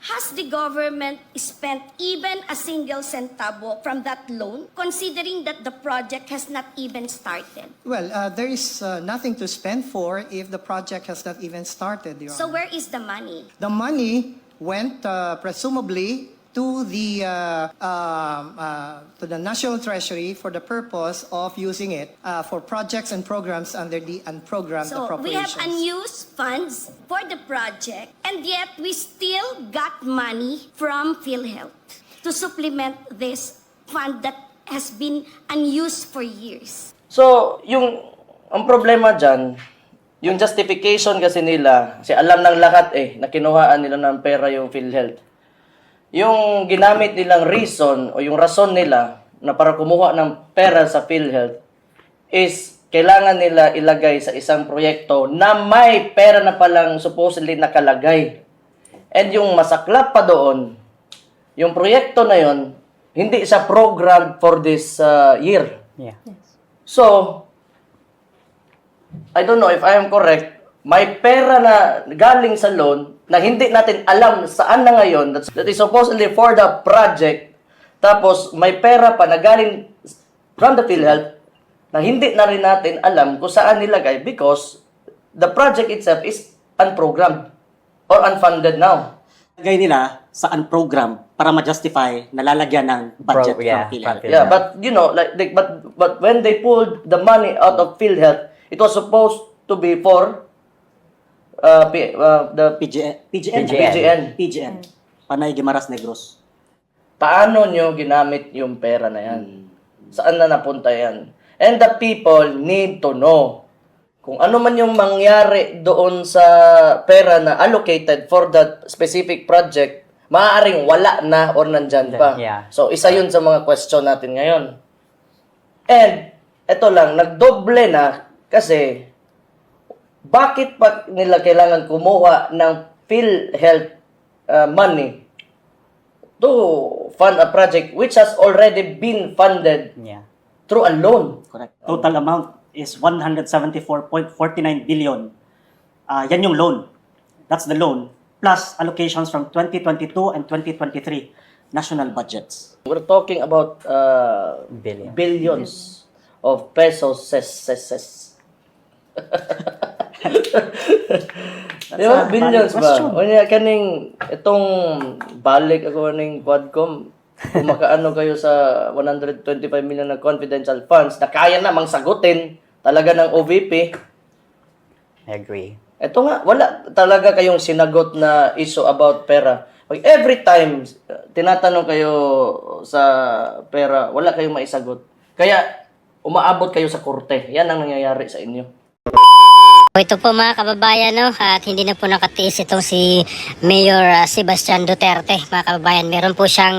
Has the government spent even a single centavo from that loan, considering that the project has not even started? Well, there is nothing to spend for if the project has not even started, Your So Honor. where is the money? The money went presumably to the National Treasury for the purpose of using it for projects and programs under the unprogrammed So we have appropriations. unused funds for the project, and yet we still got money from PhilHealth to supplement this fund that has been unused for years. So, ang problema dyan, yung justification kasi nila, kasi alam ng lahat na kinuhaan nila ng pera yung PhilHealth. Yung ginamit nilang reason o yung rason nila na para kumuha ng pera sa PhilHealth is kailangan nila ilagay sa isang proyekto na may pera na palang supposedly nakalagay. And yung masaklap pa doon, yung proyekto na yon hindi siya programmed for this year. Yeah. So, I don't know if I am correct, may pera na galing sa loan na hindi natin alam saan na ngayon that is supposedly for the project. Tapos may pera pa na galing from the PhilHealth na hindi na rin natin alam kung saan nilagay because the project itself is unprogrammed or unfunded now. Lagay nila sa unprogram para ma-justify na lalagyan ng budget from PhilHealth. Yeah, but you know, but when they pulled the money out of PhilHealth, it was supposed to be for the PGN. Panay Guimaras Negros. Paano nyo ginamit yung pera na yan? Saan na napunta yan? And the people need to know kung ano man yung mangyari doon sa pera na allocated for that specific project, maaaring wala na or nandyan pa. Yeah. So, isa yun sa mga question natin ngayon. And, eto lang, nagdoble na kasi bakit pa nila kailangan kumuha ng PhilHealth money to fund a project which has already been funded Yeah. through a loan? Correct. Total amount is 174.49 billion. Yan yung loan. That's the loan. Plus allocations from 2022 and 2023 national budgets. We're talking about Billion. billions of pesos. Di ba? Billions ba? O niya, kaning, itong balik ako ng Quadcom, kung makaano kayo sa 125 million na confidential funds na kaya namang sagutin talaga ng OVP. I agree. Ito nga, wala talaga kayong sinagot na issue about pera. Every time tinatanong kayo sa pera, wala kayong maisagot. Kaya umaabot kayo sa korte. Yan ang nangyayari sa inyo. Ito po mga kababayan, no? At hindi na po nakatiis itong si Mayor Sebastian Duterte, mga kababayan. Meron po siyang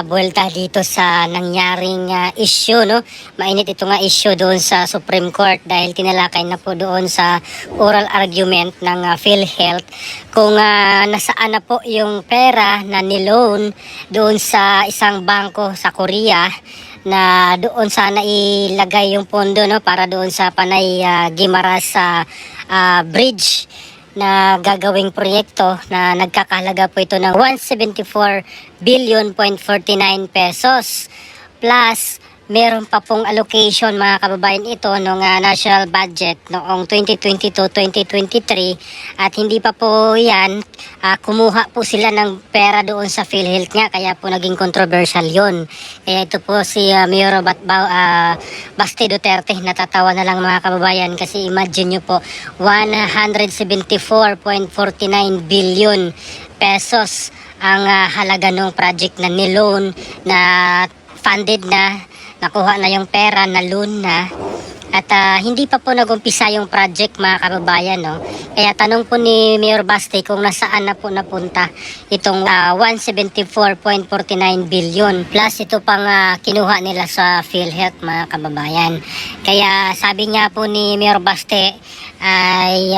buwelta dito sa nangyaring issue, no? Mainit ito nga issue doon sa Supreme Court dahil tinalakay na po doon sa oral argument ng PhilHealth kung nasaan na po yung pera na niloan doon sa isang bangko sa Korea na doon sana ilagay yung pondo, no, para doon sa Panay Guimaras Bridge na gagawing proyekto na nagkakahalaga po ito ng 174 billion point 49 pesos plus meron pa pong allocation, mga kababayan, ito nung national budget noong 2022-2023 at hindi pa po yan kumuha po sila ng pera doon sa PhilHealth nga, kaya po naging controversial yon. Kaya ito po si Mayor Basti Duterte, natatawa na lang mga kababayan kasi imagine nyo po 174.49 billion pesos ang halaga ng project na niloan na funded na, nakuha na yung pera, na loan na. At hindi pa po nag-umpisa yung project, mga kababayan, no? Kaya tanong po ni Mayor Basti kung nasaan na po napunta itong 174.49 billion. Plus ito pang kinuha nila sa PhilHealth, mga kababayan. Kaya sabi nga po ni Mayor Basti ay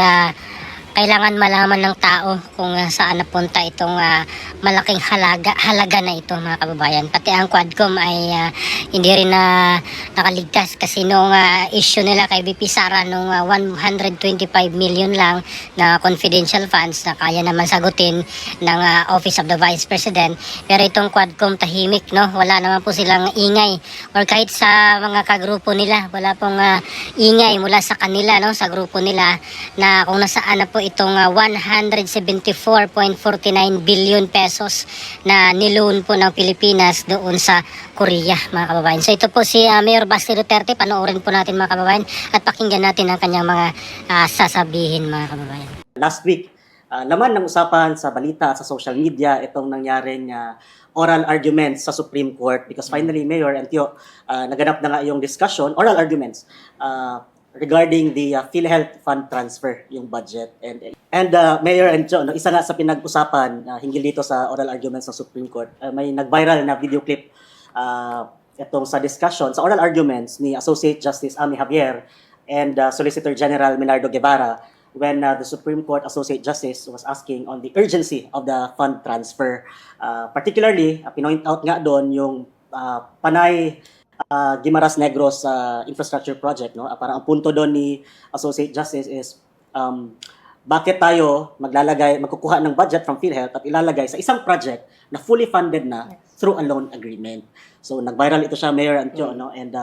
kailangan malaman ng tao kung saan napunta itong malaking halaga na ito, mga kababayan. Pati ang Quadcom ay hindi rin nakaligtas kasi nung issue nila kay VP Sara nung 125 million lang na confidential funds na kaya naman sagutin ng Office of the Vice President. Pero itong Quadcom tahimik, no? Wala naman po silang ingay, or kahit sa mga kagrupo nila, wala pong ingay mula sa kanila, no? Sa grupo nila, na kung nasaan na po itong 174.49 billion pesos na niloan po ng Pilipinas doon sa Korea, mga kababayan. So ito po si Mayor Basti Duterte. Panoorin po natin, mga kababayan, at pakinggan natin ang kanyang mga sasabihin, mga kababayan. Last week, laman ng usapan sa balita at sa social media itong nangyaring oral arguments sa Supreme Court because finally, Mayor and Tio, naganap na nga yung discussion, oral arguments, regarding the PhilHealth Fund transfer, yung budget. And Mayor and Tio, isa nga sa pinag-usapan hinggil dito sa oral arguments ng Supreme Court, may nag-viral na video clip itong sa discussion, sa oral arguments ni Associate Justice Amy Javier and Solicitor General Minardo Guevara when the Supreme Court Associate Justice was asking on the urgency of the fund transfer. Particularly, pinoint out nga doon yung Panay Guimaras Negros infrastructure project, no? Parang ang punto doon ni Associate Justice is bakit tayo magkukuha ng budget from PhilHealth at ilalagay sa isang project na fully funded na through a loan agreement. So nag-viral ito siya, Mayor Antio, no? And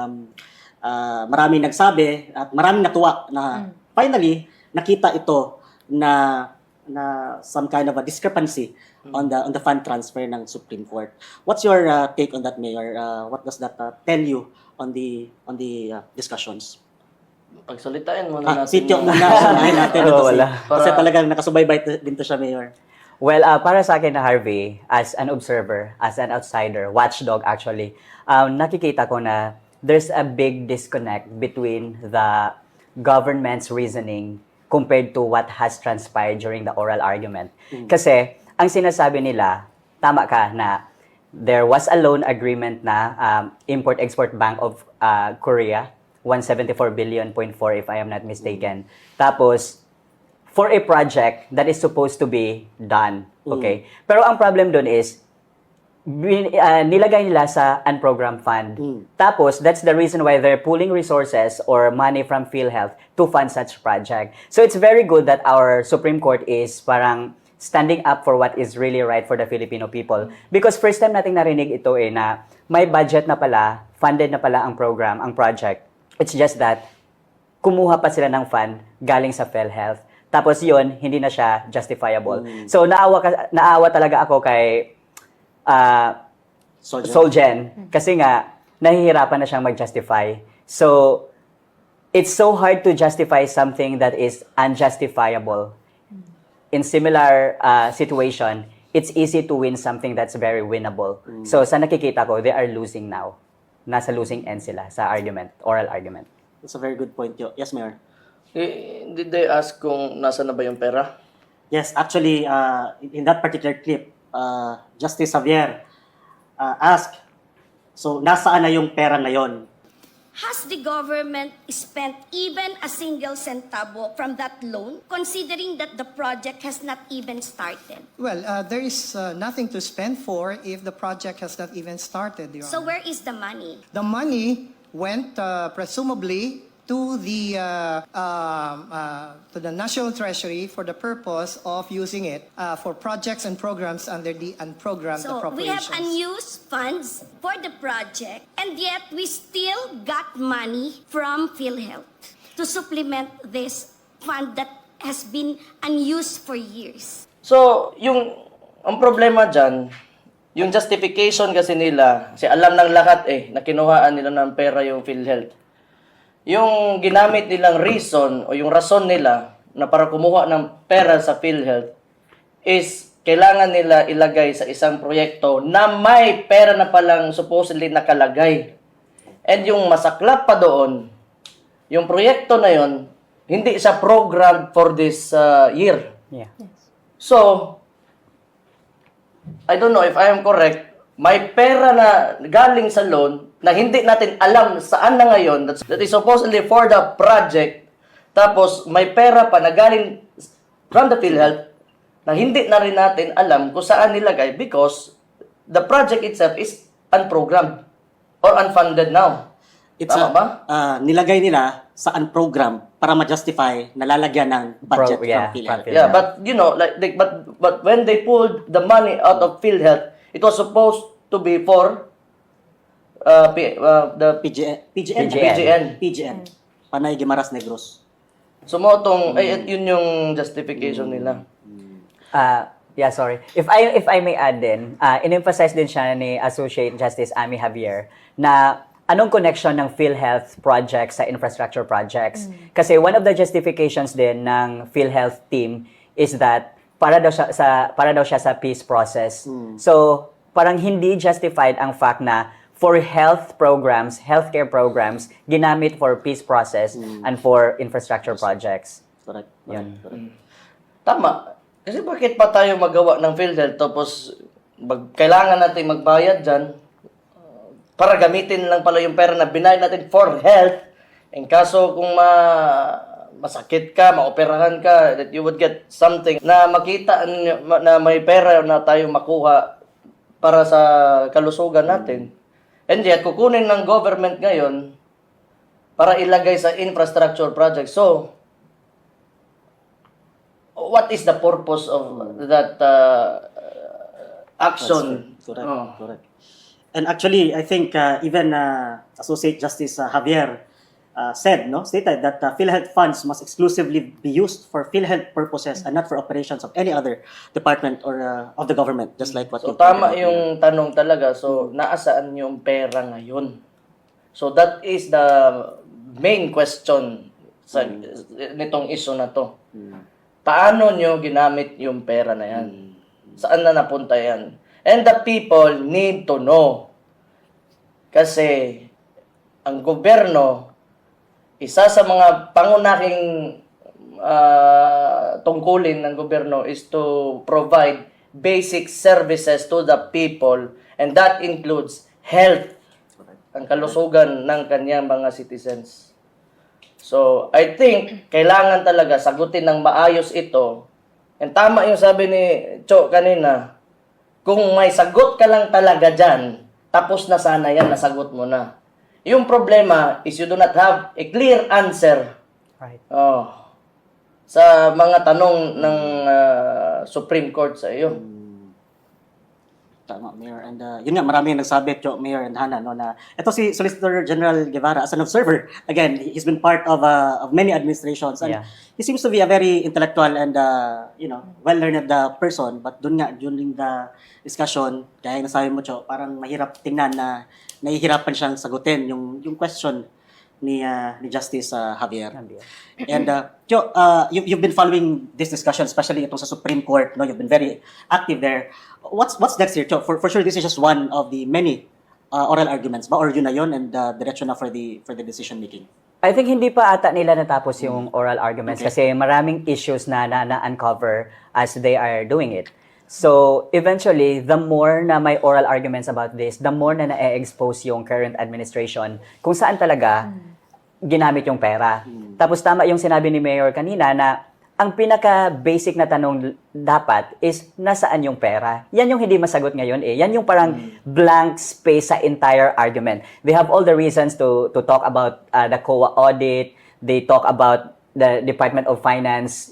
maraming nagsabi at maraming natuwa na finally nakita ito na some kind of a discrepancy on the fund transfer ng Supreme Court. What's your take on that, Mayor? What does that tell you on the discussions? Pagsalitain muna natin. Si Tio muna, sumahin natin ito. Wala. Kasi talagang nakasubaybay din to siya, Mayor. Well, para sa akin na Harvey, as an observer, as an outsider, watchdog actually, nakikita ko na there's a big disconnect between the government's reasoning compared to what has transpired during the oral argument. Kasi, ang sinasabi nila, tama ka na there was a loan agreement na Import-Export Bank of Korea, 174.4 billion if I am not mistaken. Tapos, for a project that is supposed to be done. Okay? Pero ang problem doon is, nilagay nila sa unprogrammed fund. Tapos, that's the reason why they're pooling resources or money from PhilHealth to fund such project. So, it's very good that our Supreme Court is parang standing up for what is really right for the Filipino people. Because first time nating narinig ito na may budget na pala, funded na pala ang program, ang project. It's just that, kumuha pa sila ng fund galing sa PhilHealth. Tapos yun, hindi na siya justifiable. So, naawa talaga ako kay Solgen. Kasi nga, nahihirapan na siyang mag-justify. So, it's so hard to justify something that is unjustifiable. In similar situation, it's easy to win something that's very winnable. So, sa nakikita ko, they are losing now. Nasa losing end sila sa argument, oral argument. That's a very good point, Tio. Yes, Mayor. Did they ask kung nasa na ba yung pera? Yes, actually, in that particular clip, Justice Javier asked, so nasaan na yung pera ngayon? Has the government spent even a single centavo from that loan, considering that the project has not even started? Well, there is nothing to spend for if the project has not even started, Your So Honor. where is the money? The money went presumably to the National Treasury for the purpose of using it for projects and programs under the unprogrammed So we have appropriations. unused funds for the project, and yet we still got money from PhilHealth to supplement this fund that has been unused for years. So, ang problema dyan, yung justification kasi nila, kasi alam ng lahat na kinuhaan nila ng pera yung PhilHealth. Yung ginamit nilang reason o yung rason nila na para kumuha ng pera sa PhilHealth is kailangan nila ilagay sa isang proyekto na may pera na palang supposedly nakalagay. And yung masaklap pa doon, yung proyekto na yon hindi siya programmed for this year. Yeah. So, I don't know if I am correct, may pera na galing sa loan na hindi natin alam saan na ngayon that is supposedly for the project. Tapos may pera pa na galing from the PhilHealth na hindi na rin natin alam kung saan nilagay because the project itself is unprogrammed or unfunded now. Tama ba? Nilagay nila sa program para ma-justify na lalagyan ng budget Yeah, from PhilHealth. Yeah, but you know, but when they pulled the money out of PhilHealth, it was supposed to be for the PGN. Panay Guimaras Negros. So mo tong yun yung justification nila. Yeah, sorry. If I may add din, in-emphasize din siya ni Associate Justice Amy Javier na anong connection ng PhilHealth projects sa infrastructure projects. Kasi one of the justifications din ng PhilHealth team is that para daw siya sa peace process. So, parang hindi justified ang fact na for health programs, healthcare programs, ginamit for peace process and for infrastructure projects. Correct. Yun. Correct. Tama. Kasi bakit pa tayo magawa ng PhilHealth tapos kailangan natin magbayad dyan para gamitin lang pala yung pera na binayad natin for health. In kaso kung masakit ka, maoperahan ka, that you would get something na makita na may pera na tayo makuha para sa kalusugan natin. And yet, kukunin ng government ngayon para ilagay sa infrastructure project. So, what is the purpose of that action? Correct. Oh. Correct. And actually, I think even Associate Justice Javier stated that PhilHealth funds must exclusively be used for PhilHealth purposes and not for operations of any other department or of the government, just like what So you tama pointed out. yung tanong talaga. So naasaan yung pera ngayon? So that is the main question sa nitong issue na to. Paano nyo ginamit yung pera na yan? Saan na napunta yan? And the people need to know. Kasi ang gobyerno, isa sa mga pangunahing tungkulin ng gobyerno is to provide basic services to the people, and that includes health, ang kalusugan ng kanyang mga citizens. So, I think kailangan talaga sagutin ng maayos ito. And tama yung sabi ni Cho kanina, kung may sagot ka lang talaga dyan, tapos na sana yan, nasagot mo na. Yung problema is you do not have a clear answer Right. sa mga tanong ng Supreme Court sa iyo. Tama, Mayor. And yun nga, marami yung nagsabi, Mayor and Hannah, no, na ito si Solicitor General Guevara as an observer. Again, he's been part of many administrations. And Yeah. he seems to be a very intellectual and, well-learned person. But dun nga, during the discussion, kaya yung nasabi mo, Cho, parang mahirap tingnan na nahihirapan siyang sagutin yung question ni Justice Javier. And Cho, you've been following this discussion, especially itong sa Supreme Court. No, you've been very active there. What's next here, Cho? For sure, this is just one of the many oral arguments. Ba, or yun na yun, and diretso na for the decision making. I think hindi pa ata nila natapos yung oral arguments kasi maraming issues na uncover as they are doing it. So, eventually, the more na may oral arguments about this, the more na na-expose yung current administration kung saan talaga ginamit yung pera. Tapos tama yung sinabi ni Mayor kanina na ang pinaka-basic na tanong dapat is nasaan yung pera. Yan yung hindi masagot ngayon eh. Yan yung parang blank space sa entire argument. They have all the reasons to talk about the COA audit. They talk about the Department of Finance,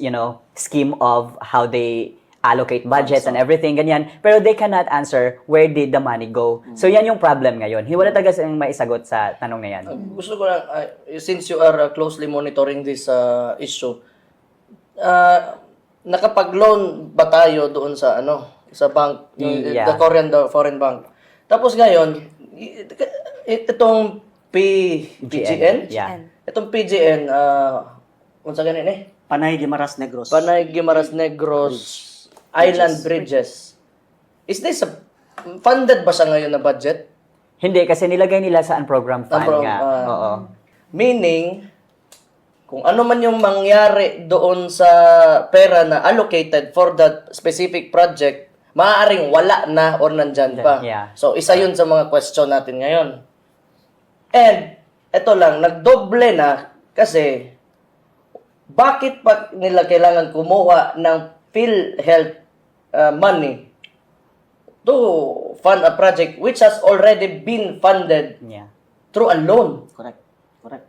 scheme of how they allocate budgets and everything, ganyan. Pero they cannot answer where did the money go. So yan yung problem ngayon. Wala talaga silang maisagot sa tanong na yan. Gusto ko lang, since you are closely monitoring this issue, nakapag-loan ba tayo doon sa sa bank, Yeah. the foreign bank? Tapos ngayon, itong PGN? Yeah. Itong PGN, unsa ganin eh? Panay Guimaras Negros. Panay Guimaras Negros Island Bridges. Is this funded ba siya ngayon na budget? Hindi, kasi nilagay nila sa program fund nga. Oo. Meaning, kung ano man yung mangyari doon sa pera na allocated for that specific project, maaaring wala na or nandyan pa. Yeah. So, isa yun sa mga question natin ngayon. And, eto lang, nagdoble na kasi bakit pa nila kailangan kumuha ng PhilHealth money to fund a project which has already been funded Yeah. through a loan? Correct. Correct.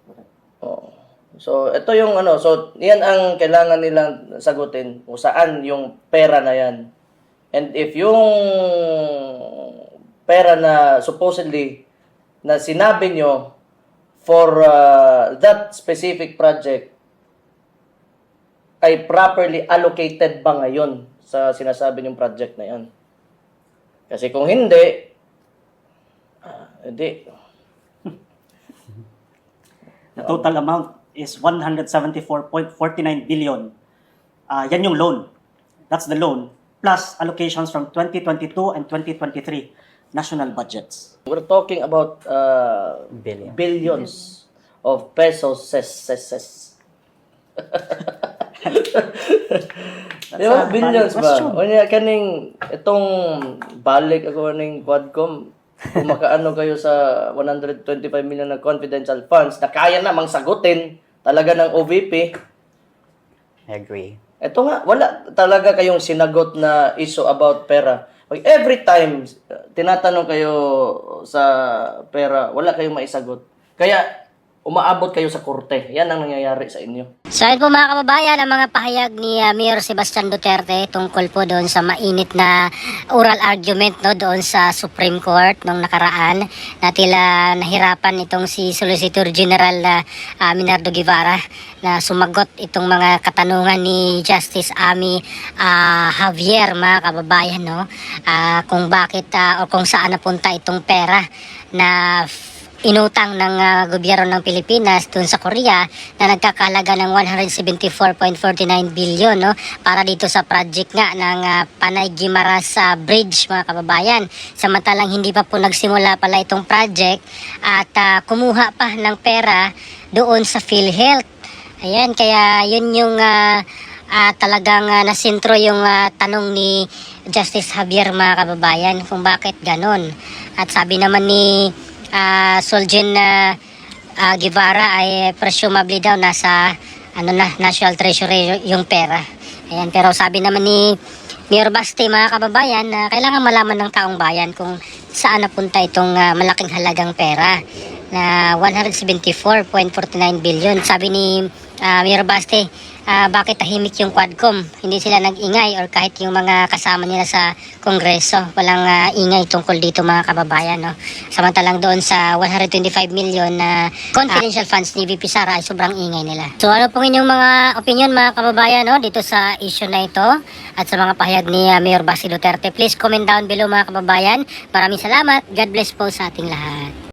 Correct. Oh. So, ito yung ano, so yan ang kailangan nilang sagutin kung saan yung pera na yan. And if yung pera na supposedly na sinabi nyo for that specific project ay properly allocated ba ngayon sa sinasabi niyong project na yan? Kasi kung hindi, hindi. The total amount is 174.49 billion. Yan yung loan. That's the loan. Plus allocations from 2022 and 2023 national budgets. We're talking about Billion. billions of pesos. Di ba? Billions ba? question. O niya, kaning, itong balik ako ng Quadcom, kung makaano kayo sa 125 million na confidential funds na kaya namang sagutin talaga ng OVP, I agree. ito nga, wala talaga kayong sinagot na issue about pera. Pag every time tinatanong kayo sa pera, wala kayong maisagot. Kaya umaabot kayo sa korte. Yan ang nangyayari sa inyo. So ayun po mga kababayan, ang mga pahayag ni Mayor Sebastian Duterte tungkol po doon sa mainit na oral argument no, doon sa Supreme Court nung nakaraan na tila nahirapan itong si Solicitor General na Minardo Guevara na sumagot itong mga katanungan ni Justice Amy Javier mga kababayan no, kung bakit o kung saan napunta itong pera na inutang ng gobyerno ng Pilipinas dun sa Korea na nagkakalaga ng 174.49 billion no para dito sa project nga ng Panay Guimaras Bridge mga kababayan. Samantalang hindi pa po nagsimula pala itong project at kumuha pa ng pera doon sa PhilHealth. Ayan, kaya yun yung talagang nasintro yung tanong ni Justice Javier mga kababayan kung bakit ganon. At sabi naman ni Solgen Guevara ay presumably daw nasa National Treasury yung pera. Ayan, pero sabi naman ni Mayor Basti mga kababayan na kailangan malaman ng taong bayan kung saan napunta itong malaking halagang pera na 174.49 billion. Sabi ni Mayor Basti, bakit tahimik yung Quadcom? Hindi sila nag-ingay or kahit yung mga kasama nila sa Kongreso. Walang ingay tungkol dito mga kababayan. No? Samantalang doon sa 125 million na confidential funds ni VP Sara ay sobrang ingay nila. So ano pong inyong mga opinion mga kababayan no? Dito sa issue na ito at sa mga pahayag ni Mayor Basti Duterte? Please comment down below mga kababayan. Maraming salamat. God bless po sa ating lahat.